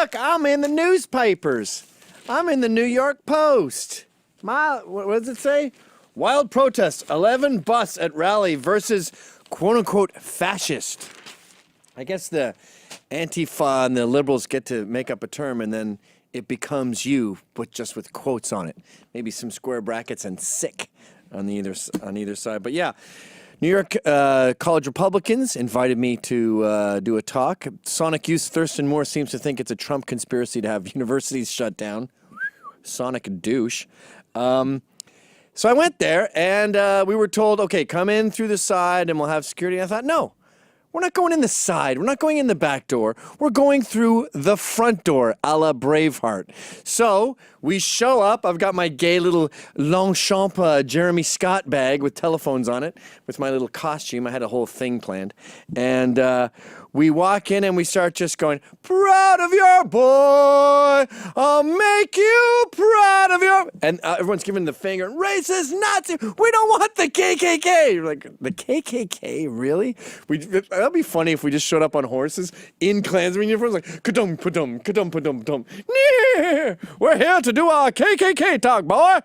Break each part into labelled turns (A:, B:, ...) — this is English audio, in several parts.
A: look, I'm in the newspapers. I'm in the New York Post. What does it say? Wild protest, 11 busts at rally versus quote-unquote fascist. I guess the Antifa and the liberals get to make up a term, and then it becomes you, but just with quotes on it. Maybe some square brackets and sick on either side. But yeah, New York College Republicans invited me to do a talk. Sonic Youth Thurston Moore seems to think it's a Trump conspiracy to have universities shut down. Sonic douche. So I went there, and we were told, okay, come in through the side, and we'll have security. And I thought, no. We're not going in the side. We're not going in the back door. We're going through the front door, a la Braveheart. So we show up. I've got my gay little Longchamp Jeremy Scott bag with telephones on it, with my little costume. I had a whole thing planned. And we walk in and we start just going, proud of your boy. I'll make you proud of your... And everyone's giving the finger. Racist, Nazi. We don't want the KKK. You're like, the KKK? Really? That'd be funny if we just showed up on horses in Klansman uniforms, like, ka-dum, pa-dum, ka-dum, pa-dum, pa-dum. Nee! We're here to do our KKK talk, boy.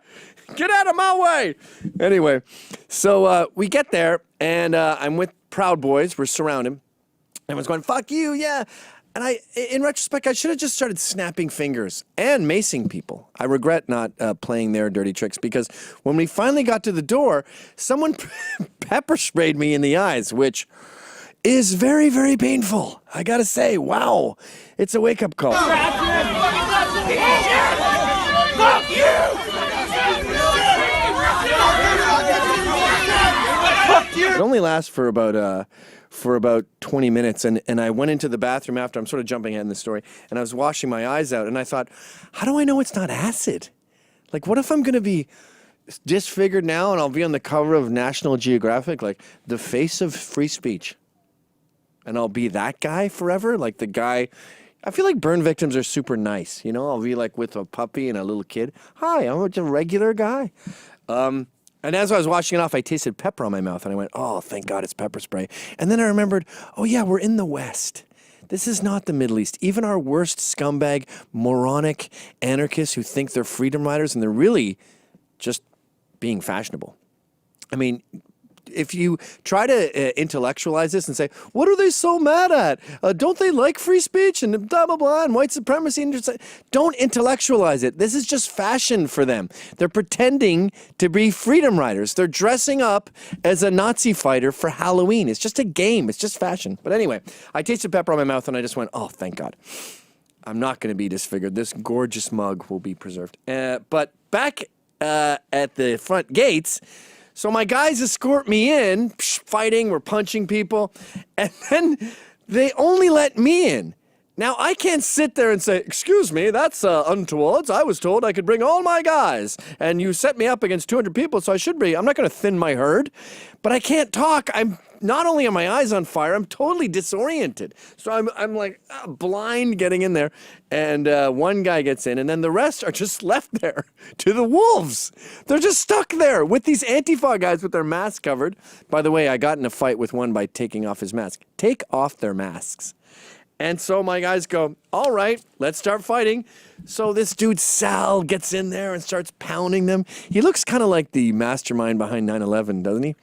A: Get out of my way. Anyway, so we get there, and I'm with Proud Boys. We're surrounded. Everyone's going, fuck you, yeah. And in retrospect, I should have just started snapping fingers and macing people. I regret not playing their dirty tricks, because when we finally got to the door, someone pepper sprayed me in the eyes, which is very, very painful. I gotta say, wow, it's a wake-up call.
B: Fuck you!
A: It only lasts for about 20 minutes, and I went into the bathroom after. I'm sort of jumping ahead in the story, and I was washing my eyes out, and I thought, how do I know it's not acid? Like, what if I'm gonna be disfigured now, and I'll be on the cover of National Geographic, like, the face of free speech? And I'll be that guy forever? Like the guy... I feel like burn victims are super nice, you know? I'll be like with a puppy and a little kid. Hi, I'm just a regular guy. And as I was washing it off, I tasted pepper on my mouth, and I went, oh, thank God it's pepper spray. And then I remembered, oh yeah, we're in the West. This is not the Middle East. Even our worst scumbag, moronic anarchists who think they're freedom riders, and they're really just being fashionable. I mean... If you try to intellectualize this and say, what are they so mad at? Don't they like free speech and blah, blah, blah, and white supremacy? Don't intellectualize it. This is just fashion for them. They're pretending to be freedom riders. They're dressing up as a Nazi fighter for Halloween. It's just a game. It's just fashion. But anyway, I tasted pepper on my mouth, and I just went, oh, thank God. I'm not going to be disfigured. This gorgeous mug will be preserved. But back at the front gates... So my guys escort me in, fighting, we're punching people, and then they only let me in. Now, I can't sit there and say, excuse me, that's untoward. I was told I could bring all my guys, and you set me up against 200 people, so I'm not going to thin my herd, but I can't talk. Not only are my eyes on fire, I'm totally disoriented. So I'm like blind getting in there, and one guy gets in, and then the rest are just left there to the wolves. They're just stuck there with these Antifa guys with their masks covered. By the way, I got in a fight with one by taking off his mask. Take off their masks. And so my guys go, all right, let's start fighting. So this dude Sal gets in there and starts pounding them. He looks kind of like the mastermind behind 9/11, doesn't he?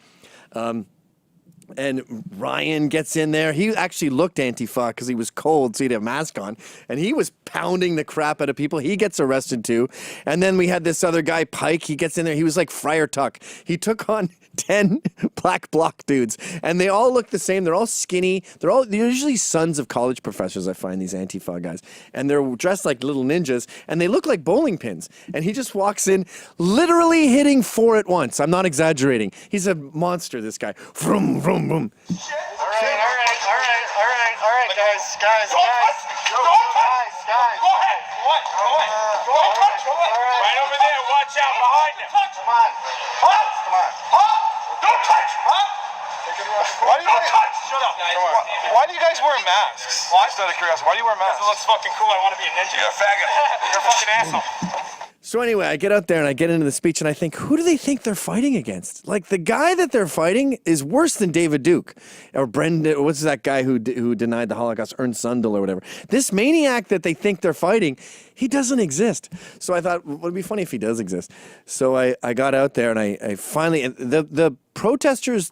A: And Ryan gets in there. He actually looked Antifa because he was cold, so he had a mask on. And he was pounding the crap out of people. He gets arrested too. And then we had this other guy, Pike. He gets in there. He was like Friar Tuck. He took on 10 black bloc dudes. And they all look the same. They're all skinny. They're usually sons of college professors, I find, these Antifa guys. And they're dressed like little ninjas. And they look like bowling pins. And he just walks in, literally hitting 4 at once. I'm not exaggerating. He's a monster, this guy. Vroom, vroom, vroom.
B: All right, guys. Go ahead. What? Don't touch. Right over there. Watch out behind him. Come on. Don't touch. Why do you touch? Shut up. Why do you guys wear masks? Just out of curiosity. Why do you wear masks? Because it looks fucking cool. I want to be a ninja. You're a faggot. You're a fucking asshole.
A: So anyway, I get out there and I get into the speech and I think, who do they think they're fighting against? Like, the guy that they're fighting is worse than David Duke or Brendan. What's that guy who denied the Holocaust? Ernst Zundel or whatever. This maniac that they think they're fighting, he doesn't exist. So I thought, well, it'd be funny if he does exist. So I got out there and I finally, the protesters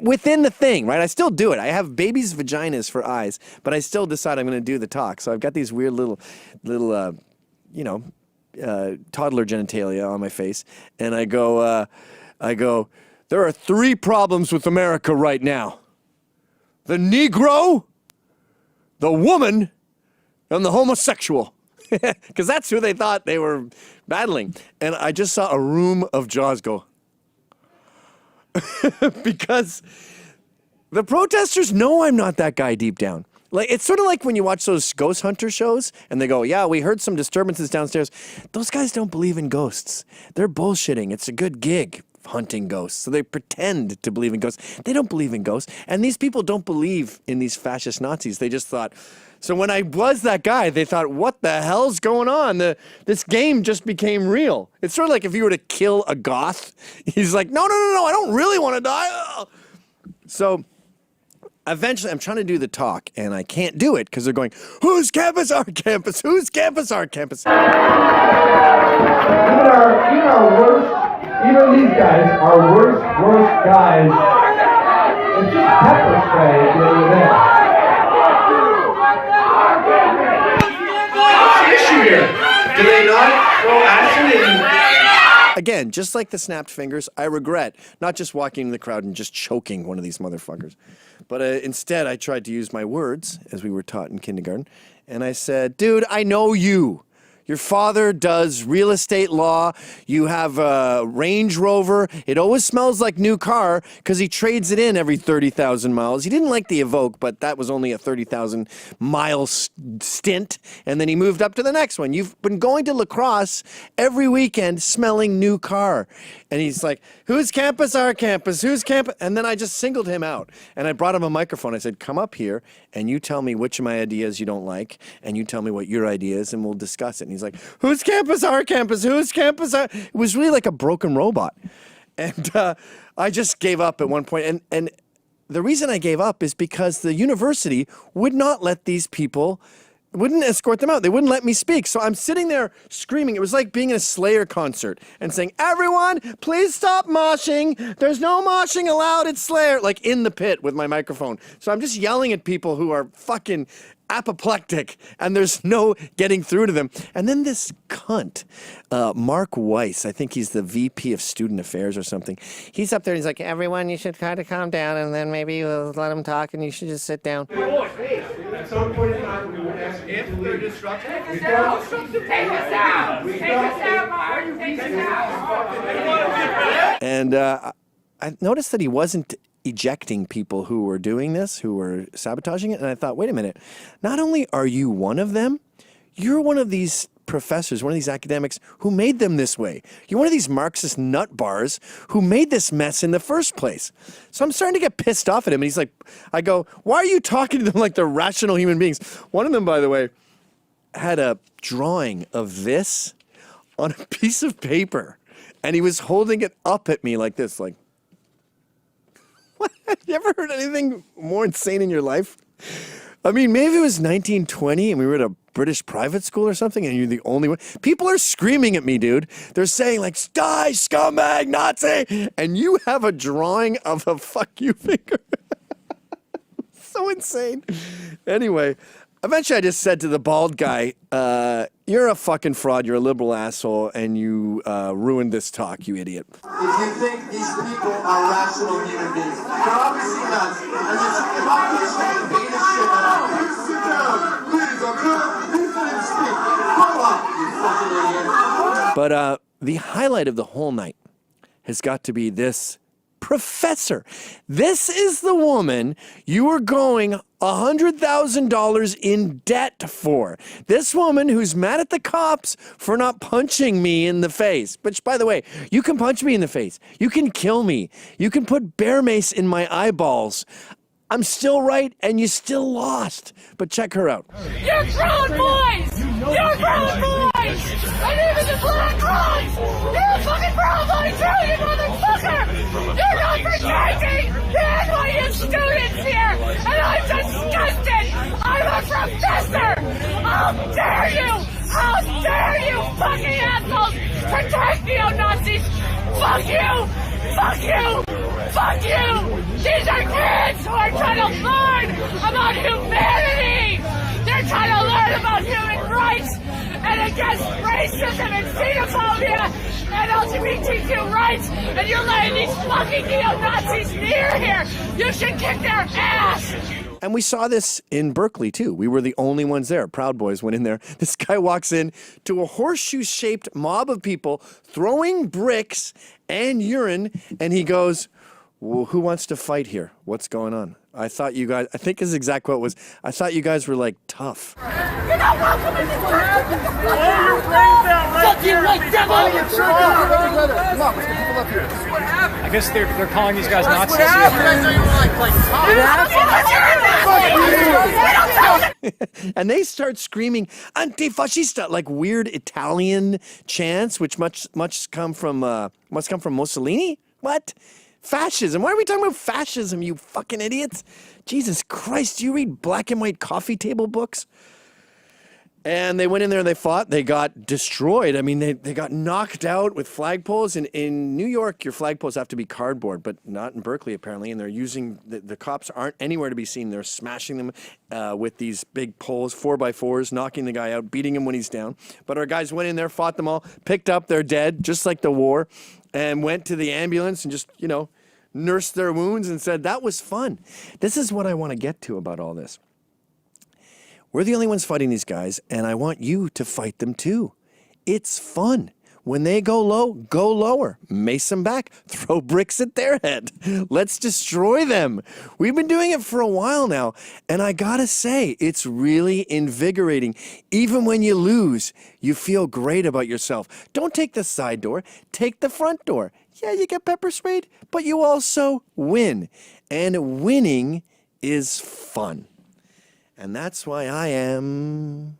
A: within the thing, right? I still do it. I have babies' vaginas for eyes, but I still decide I'm going to do the talk. So I've got these weird little toddler genitalia on my face, and I go, there are 3 problems with America right now: the Negro, the woman, and the homosexual, because that's who they thought they were battling. And I just saw a room of jaws go, because the protesters know I'm not that guy deep down. Like, it's sort of like when you watch those ghost hunter shows and they go, yeah, we heard some disturbances downstairs. Those guys don't believe in ghosts. They're bullshitting. It's a good gig, hunting ghosts. So they pretend to believe in ghosts. They don't believe in ghosts. And these people don't believe in these fascist Nazis. They just thought, so when I was that guy, they thought, what the hell's going on? This game just became real. It's sort of like if you were to kill a goth. He's like, no, I don't really want to die. So eventually, I'm trying to do the talk, and I can't do it because they're going, whose campus, our campus? Whose campus, our campus?
C: Even our worst, even these guys, our worst guys, it's just pepper spray at the end of the day. What's the issue here? Do they not throw acid in?
A: Again, just like the snapped fingers, I regret not just walking in the crowd and just choking one of these motherfuckers. But instead, I tried to use my words, as we were taught in kindergarten, and I said, dude, I know you. Your father does real estate law. You have a Range Rover. It always smells like new car because he trades it in every 30,000 miles. He didn't like the Evoque, but that was only a 30,000 mile stint. And then he moved up to the next one. You've been going to La Crosse every weekend smelling new car. And he's like, whose campus, our campus? Whose campus? And then I just singled him out. And I brought him a microphone. I said, come up here and you tell me which of my ideas you don't like. And you tell me what your idea is and we'll discuss it. And he's like, whose campus, our campus? Whose campus, our... It was really like a broken robot. And I just gave up at one point. And the reason I gave up is because the university would not let these people, wouldn't escort them out. They wouldn't let me speak. So I'm sitting there screaming. It was like being in a Slayer concert and saying, everyone, please stop moshing. There's no moshing allowed at Slayer. Like in the pit with my microphone. So I'm just yelling at people who are fucking apoplectic and there's no getting through to them. And then this cunt, Mark Weiss, I think he's the VP of Student Affairs or something. He's up there and he's like, everyone, you should try to calm down and then maybe we'll let him talk and you should just sit down.
C: At some point in time, we would ask you to leave.
D: Take us out! Take us out! Take us out, Mark! Take us out!
A: And I noticed that he wasn't ejecting people who were doing this, who were sabotaging it. And I thought, wait a minute, not only are you one of them, you're one of these professors, one of these academics who made them this way. You're one of these Marxist nut bars who made this mess in the first place. So I'm starting to get pissed off at him. And he's like, I go, why are you talking to them like they're rational human beings? One of them, by the way, had a drawing of this on a piece of paper. And he was holding it up at me like this, like, what? You ever heard anything more insane in your life? I mean, maybe it was 1920 and we were at a British private school or something and you're the only one. People are screaming at me, dude. They're saying like, die, scumbag, Nazi. And you have a drawing of a fuck you finger. So insane. Anyway, eventually I just said to the bald guy, you're a fucking fraud, you're a liberal asshole, and you ruined this talk, you idiot.
E: If you think these people are rational human beings, they're obviously nuts, and this fucking beta shit please sit down, please, please let him speak. Grow up, you fucking idiot.
A: But the highlight of the whole night has got to be this professor. This is the woman you were going $100,000 in debt for. This woman who's mad at the cops for not punching me in the face. Which, by the way, you can punch me in the face. You can kill me. You can put bear mace in my eyeballs. I'm still right and you still lost. But check her out.
D: You're grown boys! You're grown boys! rights, and even the black lives. You're a fucking problem too, you motherfucker. You're not protecting the NYU students here, and I'm disgusted. I'm a professor. How dare you? How dare you fucking assholes protect neo-Nazis? Fuck you! Fuck you! Fuck you! These are kids who are trying to learn about humanity! They're trying to learn about human rights and against racism and xenophobia and LGBTQ rights, and you're letting these fucking neo-Nazis near here! You should kick their ass!
A: And we saw this in Berkeley, too. We were the only ones there. Proud Boys went in there. This guy walks in to a horseshoe-shaped mob of people throwing bricks and urine, and he goes, well, who wants to fight here? What's going on? I thought you guys, I think his exact quote was, I thought you guys were, like, tough.
D: You're not welcome in this country!
F: Fuck you, white devil! Come on, let's get people up here.
G: I guess they're calling these guys Nazis.
A: And they start screaming antifascista, like weird Italian chants, which must come from Mussolini. What? Fascism. Why are we talking about fascism, you fucking idiots? Jesus Christ, do you read black and white coffee table books? And they went in there and they fought. They got destroyed. I mean, they got knocked out with flagpoles. In New York, your flagpoles have to be cardboard, but not in Berkeley, apparently. And they're using, the cops aren't anywhere to be seen. They're smashing them with these big poles, 4x4s, knocking the guy out, beating him when he's down. But our guys went in there, fought them all, picked up their dead, just like the war, and went to the ambulance and just, you know, nursed their wounds and said, that was fun. This is what I want to get to about all this. We're the only ones fighting these guys, and I want you to fight them too. It's fun. When they go low, go lower. Mace them back. Throw bricks at their head. Let's destroy them. We've been doing it for a while now, and I gotta say, it's really invigorating. Even when you lose, you feel great about yourself. Don't take the side door. Take the front door. Yeah, you get pepper sprayed, but you also win. And winning is fun. And that's why I am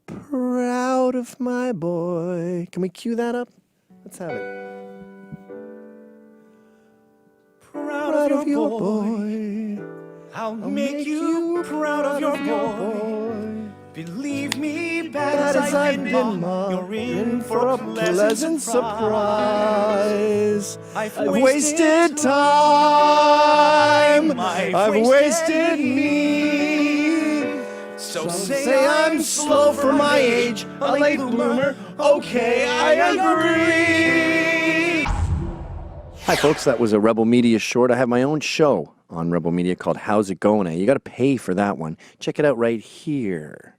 A: proud of my boy. Can we cue that up? Let's have it. Proud of your boy.
G: I'll make you proud of your boy. Believe me, bad as I've been, you're in for a pleasant surprise. I've wasted time. I've wasted me. So say I'm slow for my age, a late bloomer. Okay, I agree.
A: Hi, folks. That was a Rebel Media short. I have my own show on Rebel Media called How's It Going? You got to pay for that one. Check it out right here.